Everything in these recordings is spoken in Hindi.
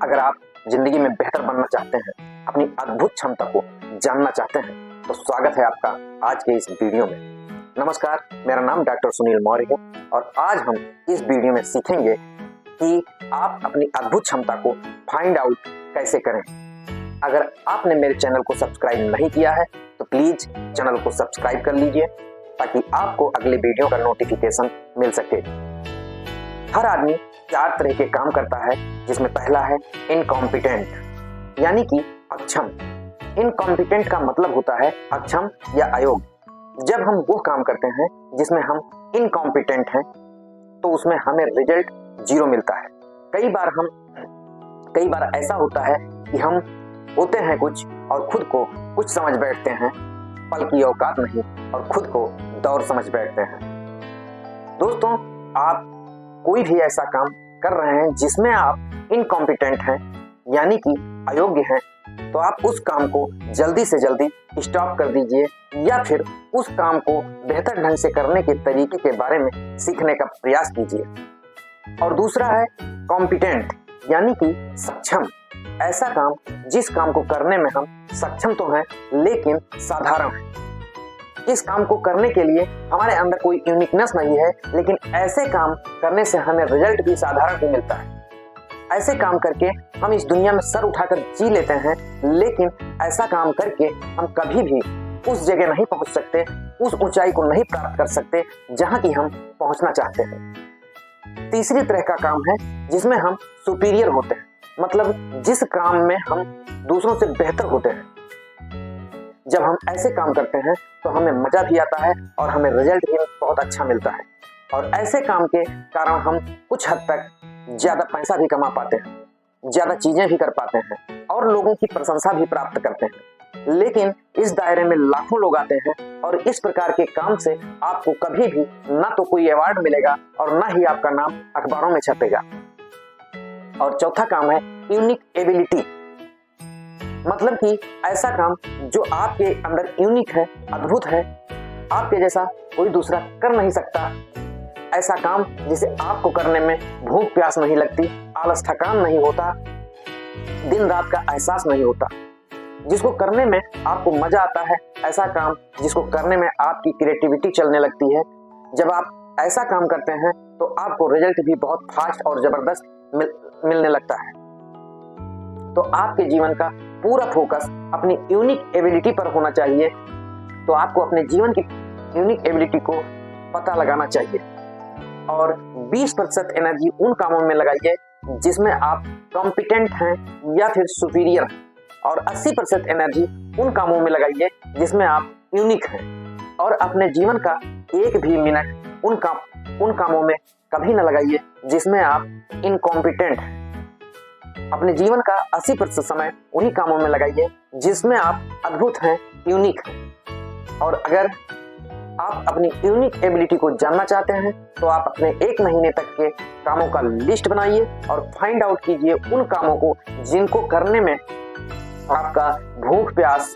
अगर आप जिंदगी में बेहतर बनना चाहते हैं, अपनी अद्भुत क्षमता को जानना चाहते हैं, तो स्वागत है आपका आज के इस वीडियो में। नमस्कार, मेरा नाम डॉक्टर सुनील मौर्य है और आज हम इस वीडियो में सीखेंगे कि आप अपनी अद्भुत क्षमता को फाइंड आउट कैसे करें। अगर आपने मेरे चैनल को सब्सक्राइब नहीं किया है तो प्लीज चैनल को सब्सक्राइब कर लीजिए ताकि आपको अगले वीडियो का नोटिफिकेशन मिल सके। हर आदमी 4 तरह के काम करता है, जिसमें पहला है इनकॉम्पिटेंट यानी कि अक्षम। इनकॉम्पिटेंट का मतलब होता है अक्षम या अयोग्य। जब हम वो काम करते हैं जिसमें हम इनकॉम्पिटेंट हैं तो उसमें हमें रिजल्ट 0 मिलता है। कई बार ऐसा होता है कि हम होते हैं कुछ और खुद को कुछ समझ बैठते हैं, पल की औकात नहीं और खुद को दौर समझ बैठते हैं। दोस्तों, आप कोई भी ऐसा काम कर रहे हैं जिसमें आप इनकॉम्पिटेंट हैं यानी कि अयोग्य हैं, तो आप उस काम को जल्दी से जल्दी स्टॉप कर दीजिए या फिर उस काम को बेहतर ढंग से करने के तरीके के बारे में सीखने का प्रयास कीजिए। और दूसरा है कॉम्पिटेंट यानी कि सक्षम। ऐसा काम जिस काम को करने में हम सक्षम तो हैं लेकिन साधारण है। इस काम को करने के लिए हमारे अंदर कोई यूनिकनेस नहीं है, लेकिन ऐसे काम करने से हमें रिजल्ट भी साधारण ही मिलता है। ऐसे काम करके हम इस दुनिया में सर उठाकर जी लेते हैं, लेकिन ऐसा काम करके हम कभी भी उस जगह नहीं पहुंच सकते, उस ऊंचाई को नहीं प्राप्त कर सकते जहां की हम पहुंचना चाहते हैं। तीसरी तरह का काम है जिसमें हम सुपीरियर होते हैं, मतलब जिस काम में हम दूसरों से बेहतर होते हैं। जब हम ऐसे काम करते हैं तो हमें मजा भी आता है और हमें रिजल्ट भी बहुत अच्छा मिलता है, और ऐसे काम के कारण हम कुछ हद तक ज्यादा पैसा भी कमा पाते हैं, ज्यादा चीजें भी कर पाते हैं और लोगों की प्रशंसा भी प्राप्त करते हैं। लेकिन इस दायरे में लाखों लोग आते हैं और इस प्रकार के काम से आपको कभी भी ना तो कोई अवार्ड मिलेगा और ना ही आपका नाम अखबारों में छपेगा। और चौथा काम है यूनिक एबिलिटी, मतलब कि ऐसा काम जो आपके अंदर यूनिक है, अद्भुत है, आपके जैसा कोई दूसरा कर नहीं सकता। ऐसा काम जिसे आपको करने में भूख प्यास नहीं लगती, आलस थकान नहीं होता, दिन रात का एहसास नहीं होता, जिसको करने में आपको मजा आता है। ऐसा काम जिसको करने में आपकी क्रिएटिविटी चलने लगती है। जब आप ऐसा काम करते हैं तो आपको रिजल्ट भी बहुत फास्ट और जबरदस्त मिलने लगता है। तो आपके जीवन का पूरा फोकस अपनी यूनिक एबिलिटी पर होना चाहिए। तो आपको अपने जीवन की यूनिक एबिलिटी को पता लगाना चाहिए और 20% एनर्जी उन कामों में लगाइए जिसमें आप कॉम्पिटेंट हैं या फिर सुपीरियर हैं, और 80% एनर्जी उन कामों में लगाइए जिसमें आप यूनिक हैं। और अपने जीवन का एक भी मिनट उन कामों में कभी न लगाइए जिसमें आप इनकॉम्पिटेंट हैं। अपने जीवन का 80% समय उन्हीं कामों में लगाइए जिसमें आप अद्भुत हैं, यूनिक हैं। और अगर आप अपनी यूनिक एबिलिटी को जानना चाहते हैं तो आप अपने 1 महीने तक के कामों का लिस्ट बनाइए और फाइंड आउट कीजिए उन कामों को जिनको करने में आपका भूख प्यास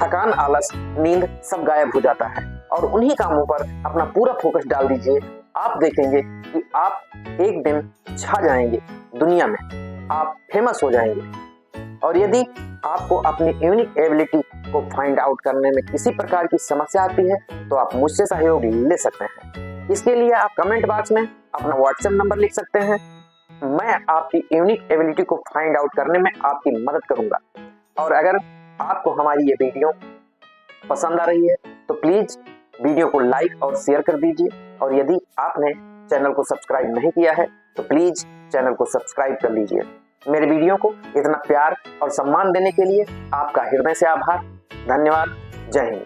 थकान आलस नींद सब गायब हो जाता है, और उन्हीं कामों पर अपना पूरा फोकस डाल दीजिए। आप देखेंगे कि आप एक दिन छा जाएंगे दुनिया में, आप फेमस हो जाएंगे। और यदि आपको अपनी यूनिक एबिलिटी को फाइंड आउट करने में किसी प्रकार की समस्या आती है तो आप मुझसे सहयोग ले सकते हैं। इसके लिए आप कमेंट बॉक्स में अपना व्हाट्सएप नंबर लिख सकते हैं। मैं आपकी यूनिक एबिलिटी को फाइंड आउट करने में आपकी मदद करूंगा। और अगर आपको हमारी ये वीडियो पसंद आ रही है तो प्लीज वीडियो को लाइक और शेयर कर दीजिए, और यदि आपने चैनल को सब्सक्राइब नहीं किया है तो प्लीज चैनल को सब्सक्राइब कर लीजिए। मेरे वीडियो को इतना प्यार और सम्मान देने के लिए आपका हृदय से आभार। धन्यवाद। जय हिंद।